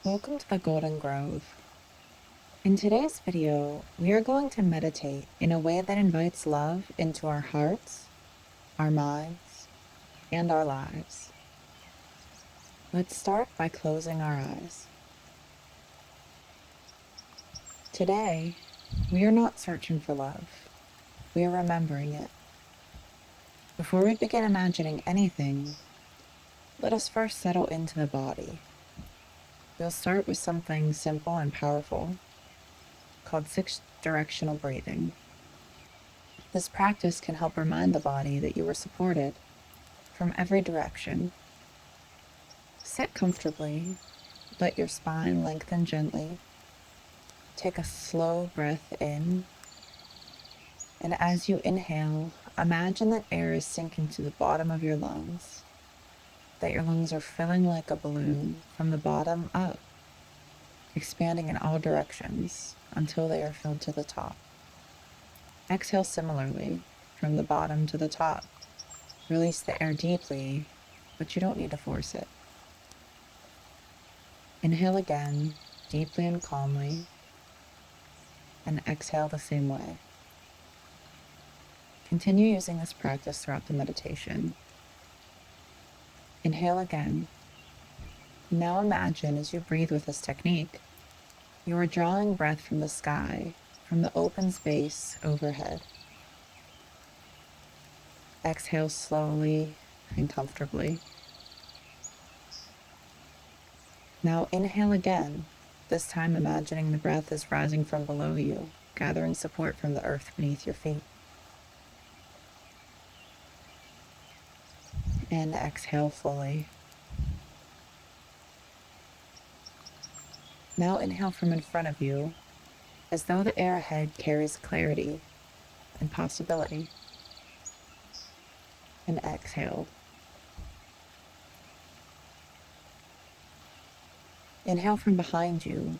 Welcome to the Golden Grove. In today's video, we are going to meditate in a way that invites love into our hearts, our minds, and our lives. Let's start by closing our eyes. Today, we are not searching for love. We are remembering it. Before we begin imagining anything, let us first settle into the body. We'll start with something simple and powerful called directional breathing. This practice can help remind the body that you are supported from every direction. Sit comfortably, let your spine lengthen gently. Take a slow breath in, and as you inhale, imagine that air is sinking to the bottom of your lungs, that your lungs are filling like a balloon from the bottom up, expanding in all directions until they are filled to the top. Exhale similarly, from the bottom to the top. Release the air deeply, but you don't need to force it. Inhale again, deeply and calmly, and exhale the same way. Continue using this practice throughout the meditation. Inhale again. Now imagine as you breathe with this technique, you are drawing breath from the sky, from the open space overhead. Exhale slowly and comfortably. Now inhale again, this time imagining the breath is rising from below you, gathering support from the earth beneath your feet. And exhale fully. Now inhale from in front of you, as though the air ahead carries clarity and possibility. And exhale. Inhale from behind you,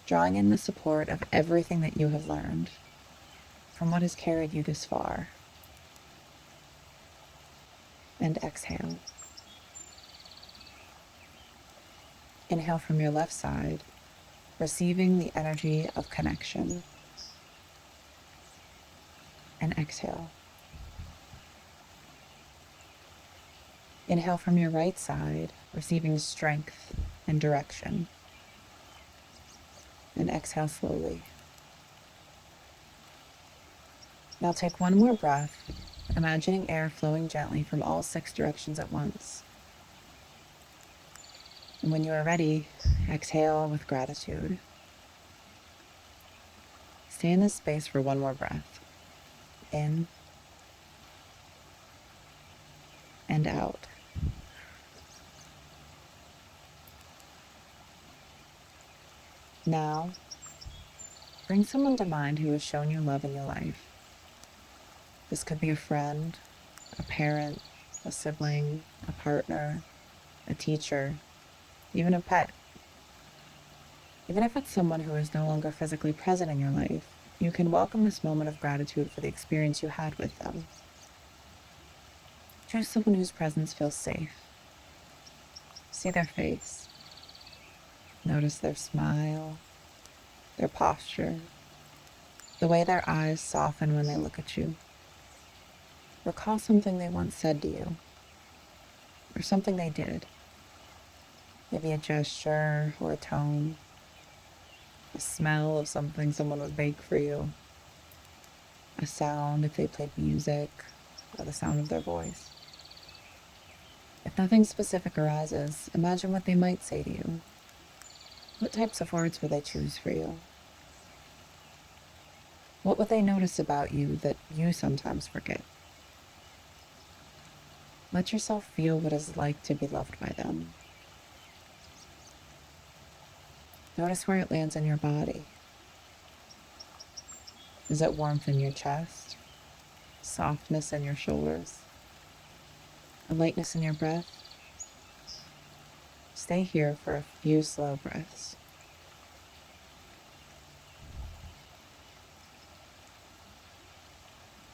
drawing in the support of everything that you have learned from what has carried you this far. And exhale. Inhale from your left side, receiving the energy of connection. And exhale. Inhale from your right side, receiving strength and direction. And exhale slowly. Now take one more breath, imagining air flowing gently from all 6 directions at once. And when you are ready, exhale with gratitude. Stay in this space for one more breath. In and out. Now, bring someone to mind who has shown you love in your life. This could be a friend, a parent, a sibling, a partner, a teacher, even a pet. Even if it's someone who is no longer physically present in your life, you can welcome this moment of gratitude for the experience you had with them. Choose someone whose presence feels safe. See their face. Notice their smile, their posture, the way their eyes soften when they look at you. Recall something they once said to you, or something they did. Maybe a gesture or a tone, the smell of something someone would bake for you, a sound if they played music, or the sound of their voice. If nothing specific arises, imagine what they might say to you. What types of words would they choose for you? What would they notice about you that you sometimes forget? Let yourself feel what it's like to be loved by them. Notice where it lands in your body. Is it warmth in your chest? Softness in your shoulders? A lightness in your breath? Stay here for a few slow breaths.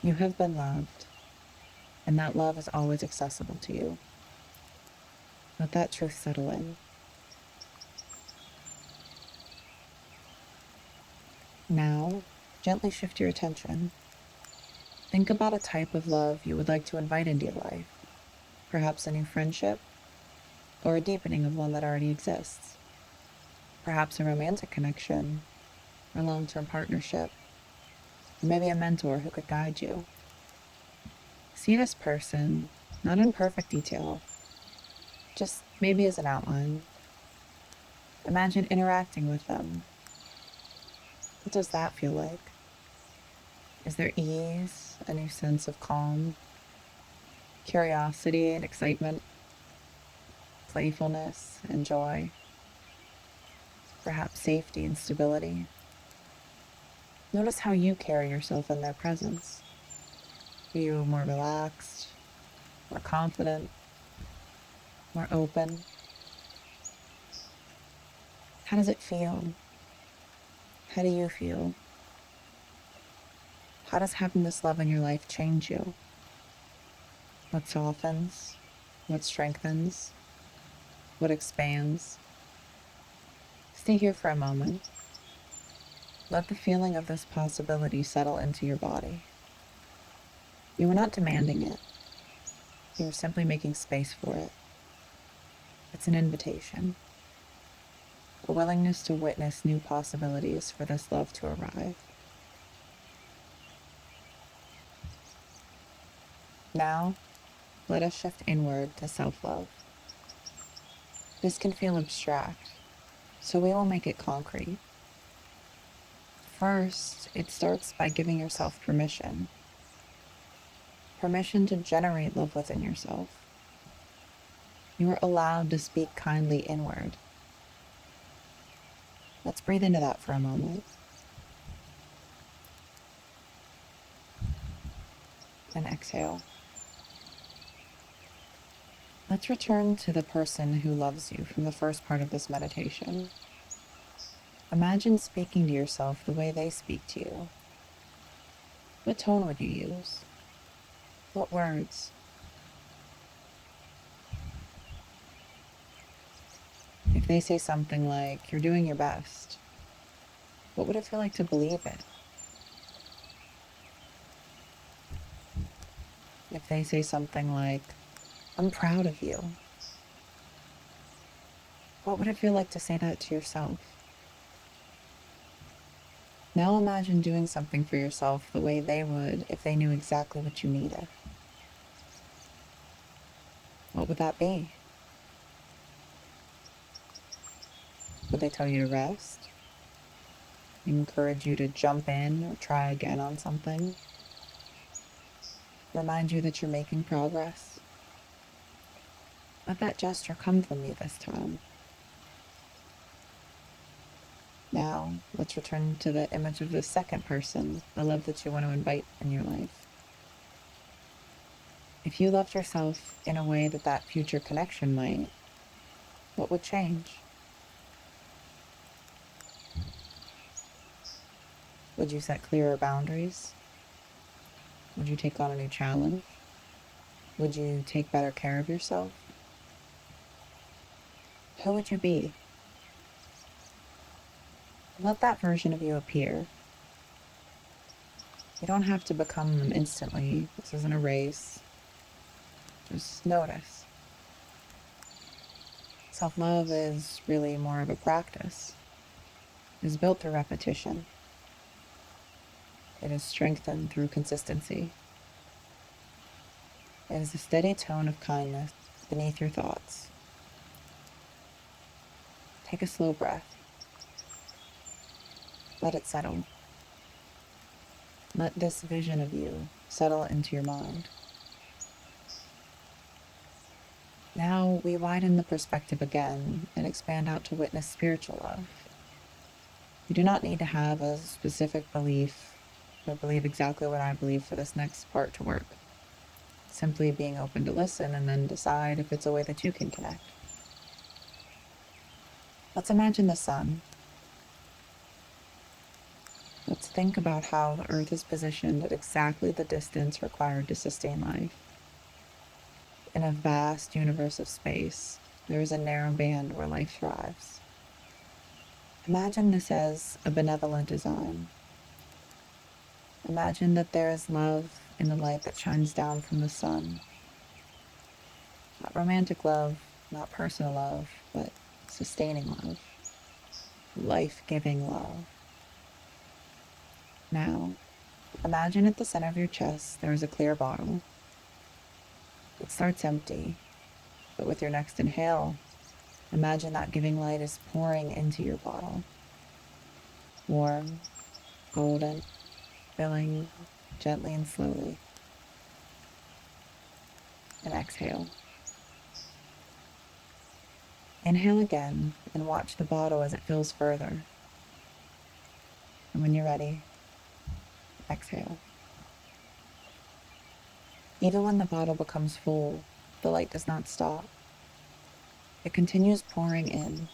You have been loved, and that love is always accessible to you. Let that truth settle in. Now, gently shift your attention. Think about a type of love you would like to invite into your life. Perhaps a new friendship, or a deepening of one that already exists. Perhaps a romantic connection, or long-term partnership, or maybe a mentor who could guide you. See this person, not in perfect detail, just maybe as an outline. Imagine interacting with them. What does that feel like? Is there ease, a new sense of calm, curiosity and excitement, playfulness and joy, perhaps safety and stability? Notice how you carry yourself in their presence. Are you more relaxed, more confident, more open? How does it feel? How do you feel? How does having this love in your life change you? What softens? What strengthens? What expands? Stay here for a moment. Let the feeling of this possibility settle into your body. You are not demanding it. You are simply making space for it. It's an invitation, a willingness to witness new possibilities for this love to arrive. Now, let us shift inward to self-love. This can feel abstract, so we will make it concrete. First, it starts by giving yourself permission. Permission to generate love within yourself. You are allowed to speak kindly inward. Let's breathe into that for a moment. And exhale. Let's return to the person who loves you from the first part of this meditation. Imagine speaking to yourself the way they speak to you. What tone would you use? What words? If they say something like, "You're doing your best," what would it feel like to believe it? If they say something like, "I'm proud of you," what would it feel like to say that to yourself? Now imagine doing something for yourself the way they would if they knew exactly what you needed. What would that be? Would they tell you to rest? Encourage you to jump in or try again on something? Remind you that you're making progress? Let that gesture come from you this time. Now, let's return to the image of the second person, the love that you want to invite in your life. If you loved yourself in a way that that future connection might, what would change? Would you set clearer boundaries? Would you take on a new challenge? Would you take better care of yourself? Who would you be? Let that version of you appear. You don't have to become them instantly. This isn't a race. Just notice. Self-love is really more of a practice. It is built through repetition. It is strengthened through consistency. It is a steady tone of kindness beneath your thoughts. Take a slow breath. Let it settle. Let this vision of you settle into your mind. Now we widen the perspective again and expand out to witness spiritual love. You do not need to have a specific belief or believe exactly what I believe for this next part to work. Simply being open to listen and then decide if it's a way that you can connect. Let's imagine the sun. Let's think about how the Earth is positioned at exactly the distance required to sustain life. In a vast universe of space, there is a narrow band where life thrives. Imagine this as a benevolent design. Imagine that there is love in the light that shines down from the sun. Not romantic love, not personal love, but sustaining love, life-giving love. Now, imagine at the center of your chest there is a clear bottle. It starts empty, but with your next inhale, imagine that giving light is pouring into your bottle. Warm, golden, filling gently and slowly. And exhale. Inhale again and watch the bottle as it fills further. And when you're ready, exhale. Even when the bottle becomes full, the light does not stop. It continues pouring in.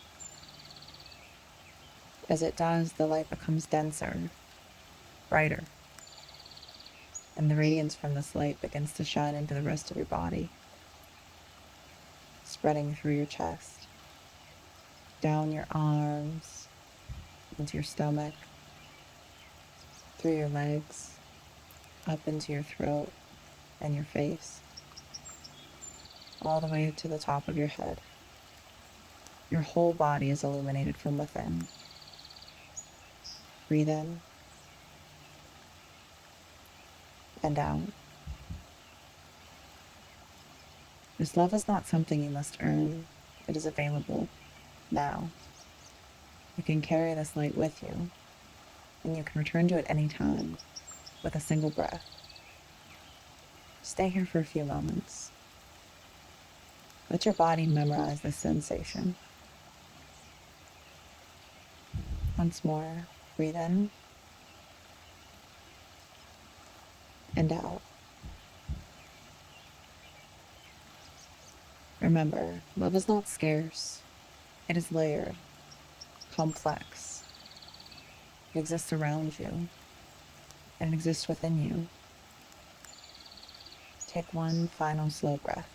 As it does, the light becomes denser, brighter, and the radiance from this light begins to shine into the rest of your body, spreading through your chest, down your arms, into your stomach, through your legs, up into your throat and your face, all the way to the top of your head. Your whole body is illuminated from within. Breathe in and out. This love is not something you must earn. It is available now. You can carry this light with you, and you can return to it any time with a single breath. Stay here for a few moments. Let your body memorize this sensation. Once more, breathe in and out. Remember, love is not scarce. It is layered, complex. It exists around you, and it exists within you. Take one final slow breath.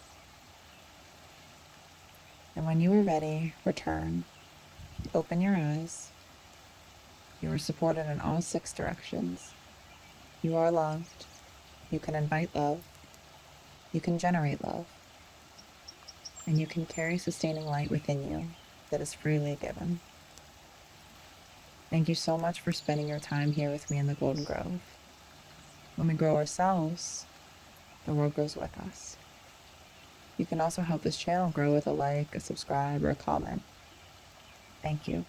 And when you are ready, return. Open your eyes. You are supported in all 6 directions. You are loved. You can invite love. You can generate love. And you can carry sustaining light within you that is freely given. Thank you so much for spending your time here with me in the Golden Grove. When we grow ourselves, the world grows with us. You can also help this channel grow with a like, a subscribe, or a comment. Thank you.